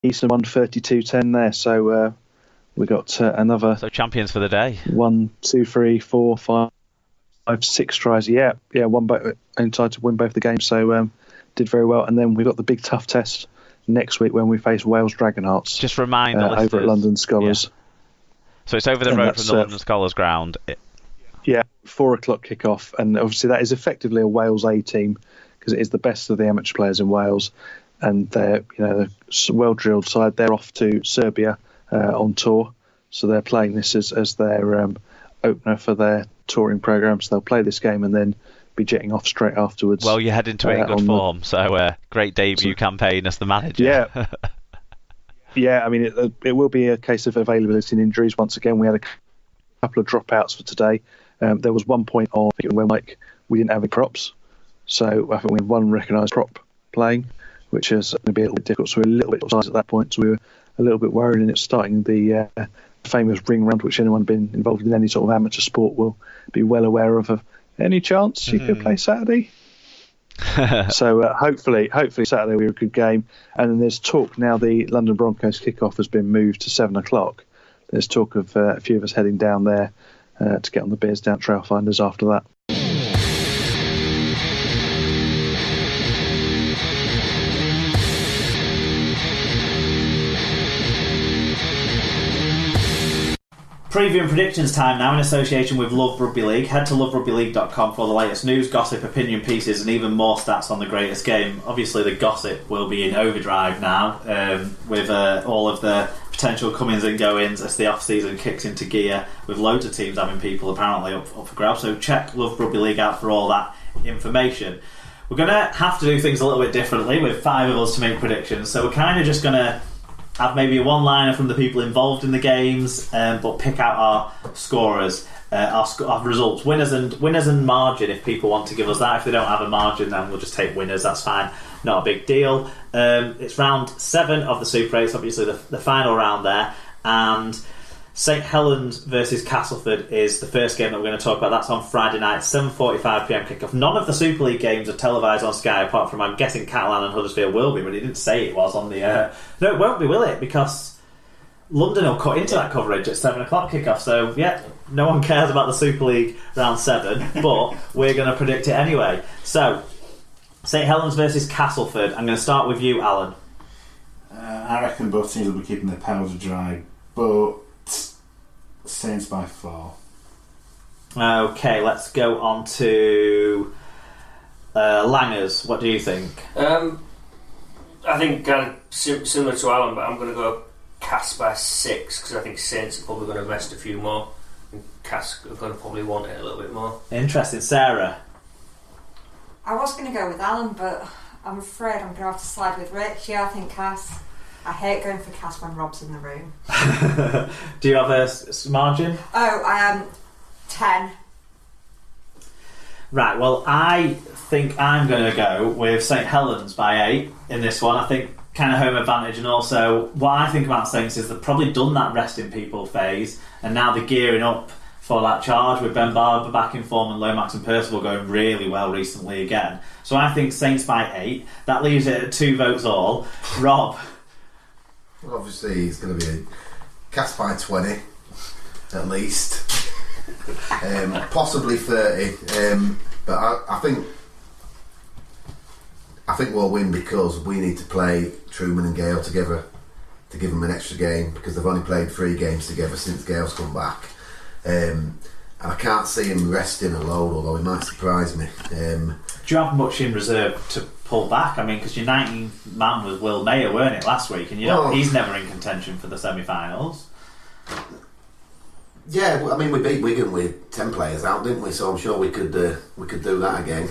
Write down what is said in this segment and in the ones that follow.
Eastern won 32-10 there, so we got another. So champions for the day. 1, 2, 3, 4, 5, 6 tries. Yeah, entitled to win both the games. So did very well, and then we've got the big tough test next week when we face Wales Dragonhearts. Just remind the listeners, over at London Scholars. Yeah. So it's over the road from the London Scholars ground. Yeah, 4:00 kick-off, and obviously that is effectively a Wales A team because it is the best of the amateur players in Wales, and they're a well-drilled side. They're off to Serbia on tour, so they're playing this as their opener for their touring program. So they'll play this game and then be jetting off straight afterwards. Well, you head into it in good form, so great debut campaign as the manager. Yeah. Yeah, I mean, it will be a case of availability and injuries. Once again, we had a couple of dropouts for today. There was one point on when we didn't have any props, so I think we had one recognised prop playing, which is going to be a little bit difficult. So we're a little bit offside at that point, so we were a little bit worried, and it's starting the famous ring round, which anyone been involved in any sort of amateur sport will be well aware of. Any chance you could play Saturday? So hopefully Saturday will be a good game. And then there's talk now the London Broncos kickoff has been moved to 7:00. There's talk of a few of us heading down there to get on the Bearsdown Trailfinders after that. Preview and predictions time now in association with Love Rugby League. Head to loverugbyleague.com for the latest news, gossip, opinion pieces and even more stats on the greatest game. Obviously the gossip will be in overdrive now with all of the potential comings and goings as the off-season kicks into gear, with loads of teams having people apparently up for grabs. So check Love Rugby League out for all that information. We're going to have to do things a little bit differently with 5 of us to make predictions. So we're kind of just going to have maybe a one-liner from the people involved in the games, but pick out our scorers, our results, winners and margin if people want to give us that. If they don't have a margin, then we'll just take winners, that's fine, not a big deal. It's round 7 of the Super 8, obviously the final round there, and St Helens versus Castleford is the first game that we're going to talk about. That's on Friday night, 7:45pm kickoff. None of the Super League games are televised on Sky, apart from, I'm guessing, Catalan and Huddersfield will be, but he didn't say it was on the... No, it won't be, will it? Because London will cut into that coverage at 7:00 kickoff. So, yeah, no one cares about the Super League round 7, but we're going to predict it anyway. So, St Helens versus Castleford. I'm going to start with you, Alan. I reckon both teams will be keeping their powder dry, but Saints by 4. Okay, let's go on to Langers. What do you think? I think kind of similar to Alan, but I'm going to go Cass by 6 because I think Saints are probably going to rest a few more, and Cass are going to probably want it a little bit more. Interesting. Sarah? I was going to go with Alan, but I'm afraid I'm going to have to slide with Rich. Yeah, I think Cass. I hate going for Cass when Rob's in the room. Do you have a margin? Oh, I am 10. Right, well, I think I'm going to go with St Helens by 8 in this one. I think kind of home advantage, and also what I think about Saints is they've probably done that resting people phase, and now they're gearing up for that charge with Ben Barber back in form and Lomax and Percival going really well recently again. So I think Saints by 8. That leaves it at 2 votes all. Rob? Well, obviously it's going to be a Cass by 20 at least. Possibly 30, but I think we'll win because we need to play Truman and Gale together to give them an extra game, because they've only played 3 games together since Gale's come back, and I can't see him resting alone, although he might surprise me. Do you have much in reserve to pull back? I mean, because your 19th man was Will Mayer, weren't it, last week, and he's never in contention for the semi-finals. Yeah, well, I mean, we beat Wigan with 10 players out, didn't we? So I'm sure we could do that again.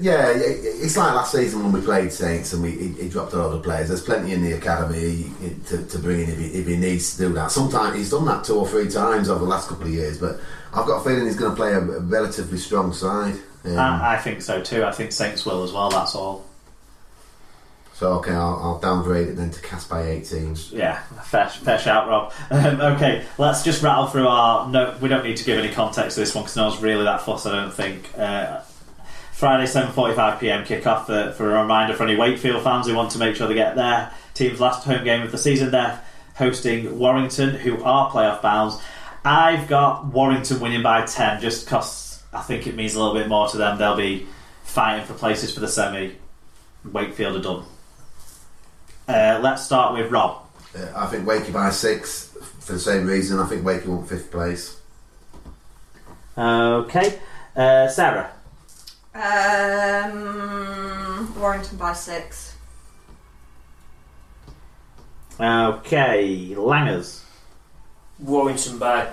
Yeah, it's like last season when we played Saints and he dropped a lot of players. There's plenty in the academy to bring in if he needs to do that. Sometimes he's done that 2 or 3 times over the last couple of years, but I've got a feeling he's going to play a relatively strong side. I think so too. I think Saints will as well, that's all. So okay, I'll downgrade it then to Cass by 18. Yeah, fair shout, Rob. Okay, let's just rattle through our... No, we don't need to give any context to this one because no one's really that fussed, I don't think. Friday 7:45pm kickoff for a reminder for any Wakefield fans who want to make sure they get their team's last home game of the season. They're hosting Warrington, who are playoff bound. I've got Warrington winning by 10 just because I think it means a little bit more to them. They'll be fighting for places for the semi. Wakefield are done. Let's start with Rob. I think Wakey by 6 for the same reason. I think Wakey won 5th place. Okay. Sarah. Warrington by 6. Okay. Langers. Warrington by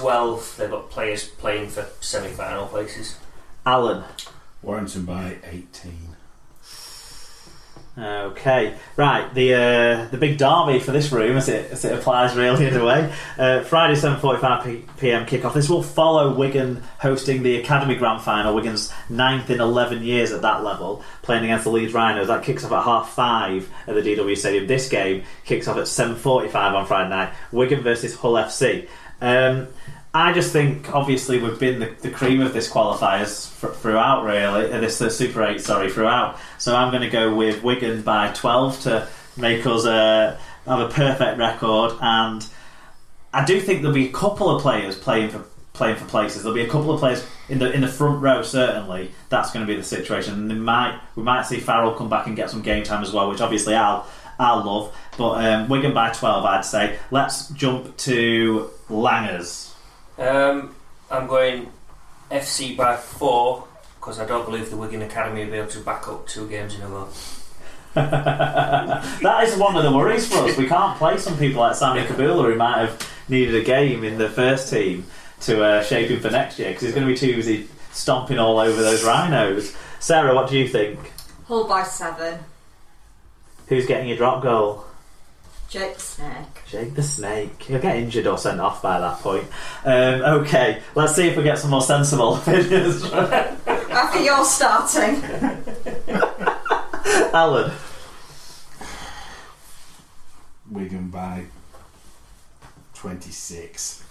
12. They've got players playing for semi-final places. Alan. Warrington by 18. Okay, right. The big derby for this room, as it applies really in a way. Friday 7:45pm kickoff. This will follow Wigan hosting the Academy Grand Final. Wigan's 9th in 11 years at that level, playing against the Leeds Rhinos. That kicks off at 5:30 at the DW Stadium. This game kicks off at 7:45 on Friday night. Wigan versus Hull FC. I just think, obviously, we've been the cream of this qualifiers throughout, really. This Super 8, throughout. So I'm going to go with Wigan by 12 to make us have a perfect record. And I do think there'll be a couple of players playing for places. There'll be a couple of players in the front row, certainly. That's going to be the situation. And we might see Farrell come back and get some game time as well, which obviously I'll love. But Wigan by 12, I'd say. Let's jump to Langers. I'm going FC by 4 because I don't believe the Wigan Academy will be able to back up 2 games in a row. That is one of the worries for us. We can't play some people like Sammy Kabula, who might have needed a game in the first team to shape him for next year, because he's going to be too busy stomping all over those Rhinos. Sarah, what do you think? Hull by 7. Who's getting your drop goal? Jake the Snake. Jake the Snake. He'll get injured or sent off by that point. Okay, let's see if we get some more sensible opinions. I think you're starting. Alan. Wigan by 26.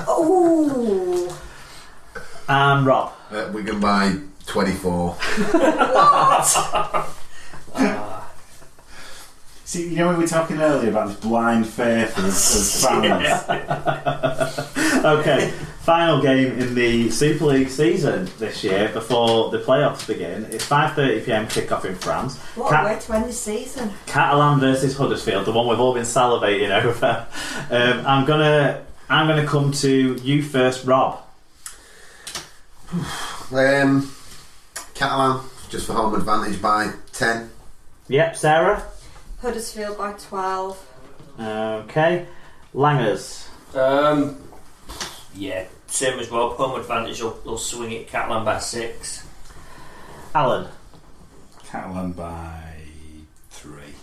Ooh. And Rob. Wigan by 24. What? See, you know, we were talking earlier about this blind faith of fans. Okay, final game in the Super League season this year before the playoffs begin. It's 5:30pm kickoff in France. What a way to end the season. Catalan versus Huddersfield, the one we've all been salivating over. I'm gonna come to you first, Rob. Catalan, just for home advantage by 10. Yep, Sarah. Huddersfield by 12. Okay, Langers. Yeah, same as well. Home advantage, they'll swing it. Catalan by 6. Alan. Catalan by 3.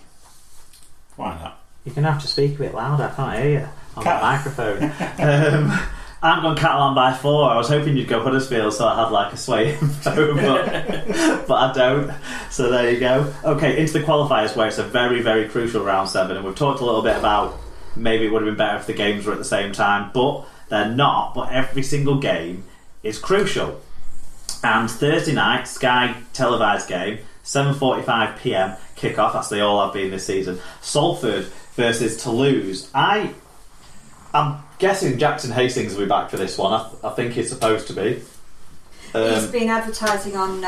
Why not? You're going to have to speak a bit louder, I can't hear you on that microphone. I'm going Catalan by 4. I was hoping you'd go Huddersfield so I had like a sway info, but I don't. So there you go. Okay, into the qualifiers, where it's a very, very crucial round 7, and we've talked a little bit about maybe it would have been better if the games were at the same time, but they're not. But every single game is crucial. And Thursday night, Sky televised game, 7:45pm kickoff, as they all have been this season. Salford versus Toulouse. I'm guessing Jackson Hastings will be back for this one. I think he's supposed to be. He's been advertising on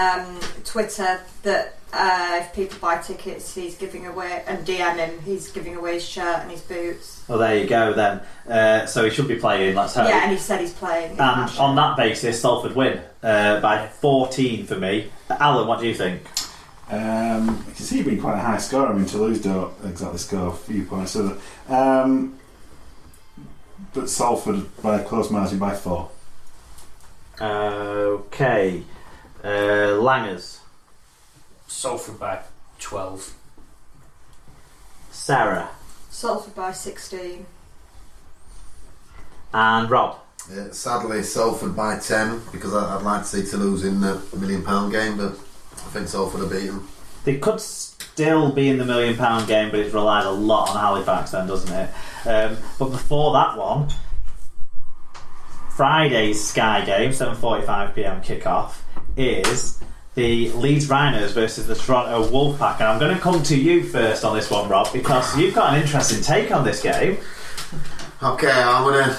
Twitter that if people buy tickets, he's giving away, and DM him, he's giving away his shirt and his boots. Well, there you go then. So he should be playing, let's hope. Yeah, and he said he's playing. And on that basis, Salford win by 14 for me. Alan, what do you think? You can see it being quite a high score. I mean, Toulouse don't exactly score a few points, so but Salford by a close margin by 4. Okay. Langers. Salford by 12. Sarah. Salford by 16. And Rob. Sadly, Salford by 10, because I'd like to see Toulouse in the £1 million game, but I think Salford will beat them. They could still be in the £1 million game, but it relies a lot on Halifax then, doesn't it? But before that one, Friday's Sky game, 7:45pm kickoff. is the Leeds Rhinos versus the Toronto Wolfpack, and I'm going to come to you first on this one, Rob, because you've got an interesting take on this game. Okay, I'm gonna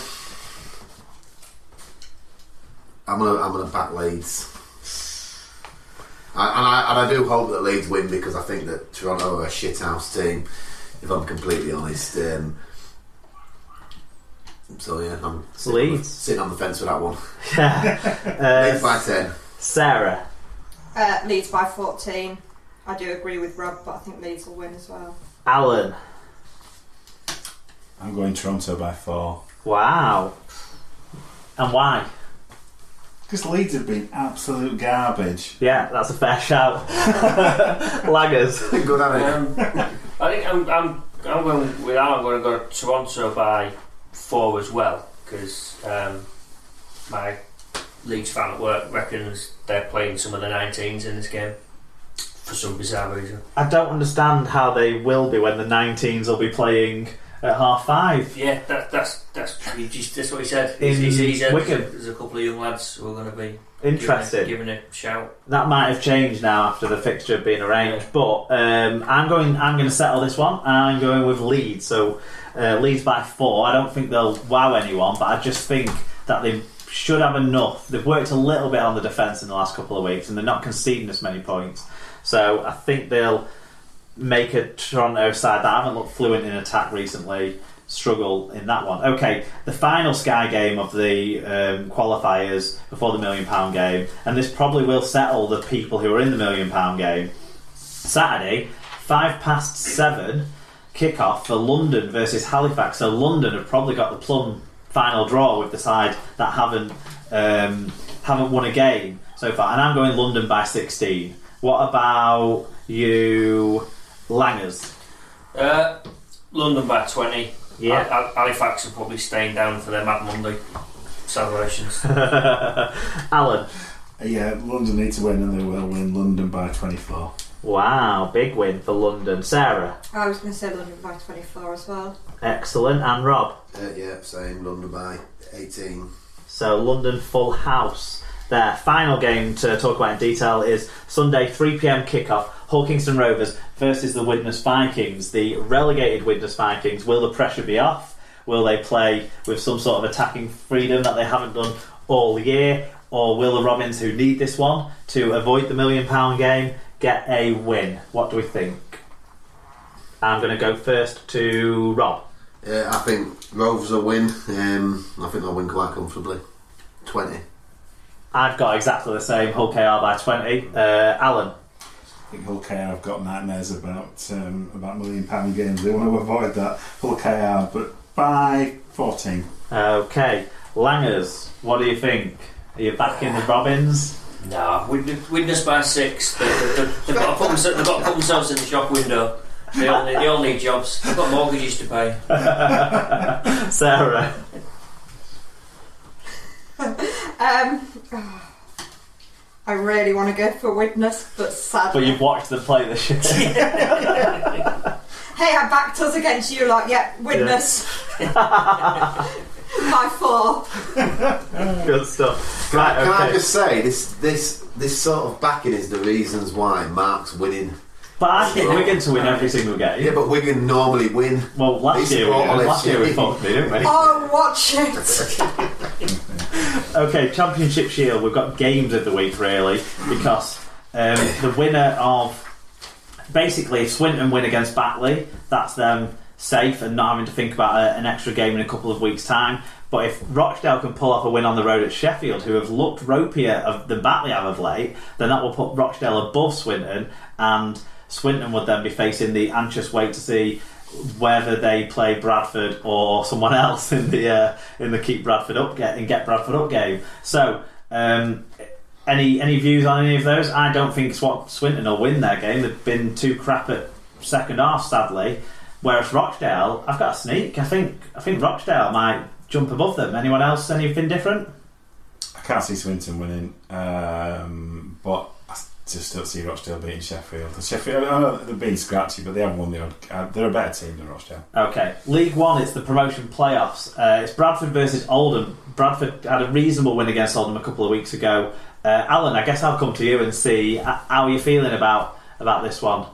back Leeds, and I do hope that Leeds win, because I think that Toronto are a shithouse team, if I'm completely honest. So yeah, I'm sitting on the fence with that one. Yeah. Leeds by 10. Sarah. Leeds by 14. I do agree with Rob, but I think Leeds will win as well. Alan. I'm going Toronto by 4. Wow. And why? Because Leeds have been absolute garbage. Yeah, that's a fair shout. Laggers. Good at it. I think I'm going with Alan. I'm going to go Toronto by 4 as well, because my Leeds fan at work reckons they're playing some of the 19s in this game for some bizarre reason. I don't understand how they will be when the 19s will be playing at 5:30. Yeah, that's what he said. In He said Wigan. there's a couple of young lads who are going to be Interested. giving a shout. That might have changed now after the fixture being arranged, but I'm going to settle this one. I'm going with Leeds. So Leeds by 4. I don't think they'll wow anyone, but I just think that they should have enough. They've worked a little bit on the defence in the last couple of weeks, and they're not conceding as many points. So I think they'll make a Toronto side that haven't looked fluent in attack recently struggle in that one. Okay, the final Sky game of the qualifiers before the £1 million game, and this probably will settle the people who are in the £1 million game. Saturday, 7:05 kickoff for London versus Halifax. So London have probably got the plum final draw with the side that haven't won a game so far, and I'm going London by 16. What about you, Langers? London by 20. Yeah. Halifax are probably staying down for their Mad Monday celebrations. Alan? Yeah, London need to win, and they will win. London by 24. Wow, big win for London. Sarah? I was going to say London by 24 as well. Excellent. And Rob? Yeah, same. London by 18. So London full house. Their final game to talk about in detail is Sunday 3pm kickoff, Hull Kingston Rovers versus the Widnes Vikings. The relegated Widnes Vikings, will the pressure be off? Will they play with some sort of attacking freedom that they haven't done all year? Or will the Robins, who need this one to avoid the £1 million game, get a win? What do we think? I'm going to go first to Rob. I think Rovers will win. I think they'll win quite comfortably. 20. I've got exactly the same. Hull KR by 20. Alan? I think Hull KR have got nightmares about £1 million games. They want to avoid that. Hull KR, but by 14. Okay. Langers, what do you think? Are you back in the Robins? No, Widnes by 6. They've got to put themselves in the shop window. They all need jobs. They've got mortgages to pay. Sarah? I really want to go for Widnes, but sadly. But you've watched them play this year. Hey, I backed us against you lot. Yeah, Widnes. By 4. Good stuff. Right, Can I okay. just say, this sort of backing is the reasons why Mark's winning. But I think Wigan to win every single game. Yeah, but Wigan normally win. Well, last year we fucked me, didn't we? Oh, watch it. Okay, Championship Shield. We've got games of the week, really, because the winner of... Basically, if Swinton win against Batley, that's them safe and not having to think about an extra game in a couple of weeks' time. But if Rochdale can pull off a win on the road at Sheffield, who have looked ropier than Batley have of late, then that will put Rochdale above Swinton, and Swinton would then be facing the anxious wait to see whether they play Bradford or someone else in the keep Bradford up and get Bradford up game. So, any views on any of those? I don't think Swinton will win their game. They've been too crap at second half, sadly. Whereas Rochdale, I've got a sneak. I think Rochdale might jump above them. Anyone else? Anything different? I can't see Swinton winning, but just don't see Rochdale beating Sheffield. Sheffield, I know they've been scratchy, but they haven't won the odd. They're a better team than Rochdale. Okay, League One, it's the promotion playoffs. It's Bradford versus Oldham. Bradford had a reasonable win against Oldham a couple of weeks ago. Alan, I guess I'll come to you and see how you're feeling about this one.